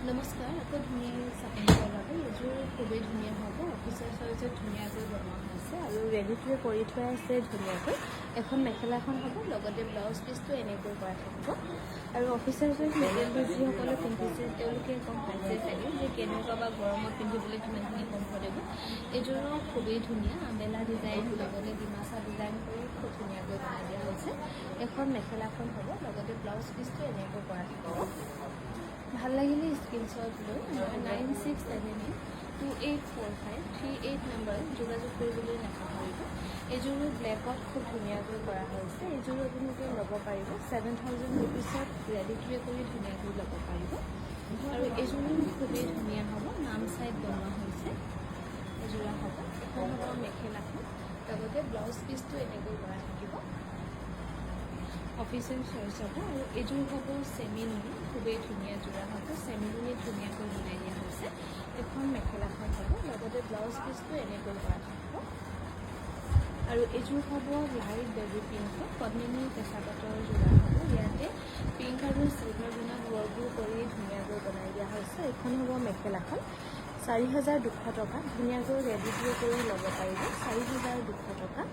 নমস্কাৰ, আকৌ ধুনীয়া চাপোন ওলাব। এইযোৰ খুবেই ধুনীয়া হ'ব। অফিচাৰ চাইজত ধুনীয়াকৈ বনোৱা হৈছে আৰু ৰেডি টু কৰি থোৱা আছে ধুনীয়াকৈ। এখন মেখেলাখন হ'ব, লগতে ব্লাউজ পিচটো এনেকৈ কৰা থাকিব। আৰু অফিচাৰ চাইজ মেটেৰিয়েলটো যিসকলে পিন্ধিছে তেওঁলোকে গম পাইছে চাগে যে কেনেকুৱা বা গৰমত পিন্ধিবলৈ কিমানখিনি কমফৰ্টেবল। এইযোৰো খুবেই ধুনীয়া আম্বেলা ডিজাইন, লগতে ডিমাচা ডিজাইন কৰি খুব ধুনীয়াকৈ বনাই দিয়া হৈছে। এখন মেখেলাখন হ'ব, লগতে ব্লাউজ পিচটো এনেকৈ কৰা থাকিব। ভাল লাগিলে স্ক্ৰীনশ্বট লৈ 9678284538 নম্বৰত যোগাযোগ কৰিবলৈ নাপাহৰিব। এইযোৰো ব্লেকত খুব ধুনীয়াকৈ কৰা হৈছে। এইযোৰো আপোনালোকে ল'ব পাৰিব 7000 ৰুপিছত ৰেডি টু কৰি ধুনীয়াকৈ ল'ব পাৰিব। আৰু এইযোৰো খুবেই ধুনীয়া হ'ব, নাম চাইড বনোৱা হৈছে। এযোৰা হ'ব, এখন হ'ব মেখেলাখন, লগতে ব্লাউজ পিচটো এনেকৈ কৰা থাকিব। অফিচিয়েল চইচ হ'ব। আৰু এইযোৰ হ'ব চেমি নুনি, খুবেই ধুনীয়া যোৰা হ'ব। চেমি নুনি ধুনীয়াকৈ বনাই দিয়া হৈছে। এখন মেখেলাখন হ'ব, লগতে ব্লাউজ পিচটো এনেকৈ কৰা থাকিব। আৰু এইযোৰ হ'ব লাইট বেবী পিংকত পদ্মিনী কেঁচা পাতৰ যোৰা হ'ব। ইয়াতে পিংক আৰু চিলভাৰ বনাত ৱৰ্কবোৰ কৰি ধুনীয়াকৈ বনাই দিয়া হৈছে। এইখন হ'ব মেখেলাখন, 4200 টকা। ধুনীয়াকৈ ৰেডি টু কৰি ল'ব পাৰিব, 4200 টকা।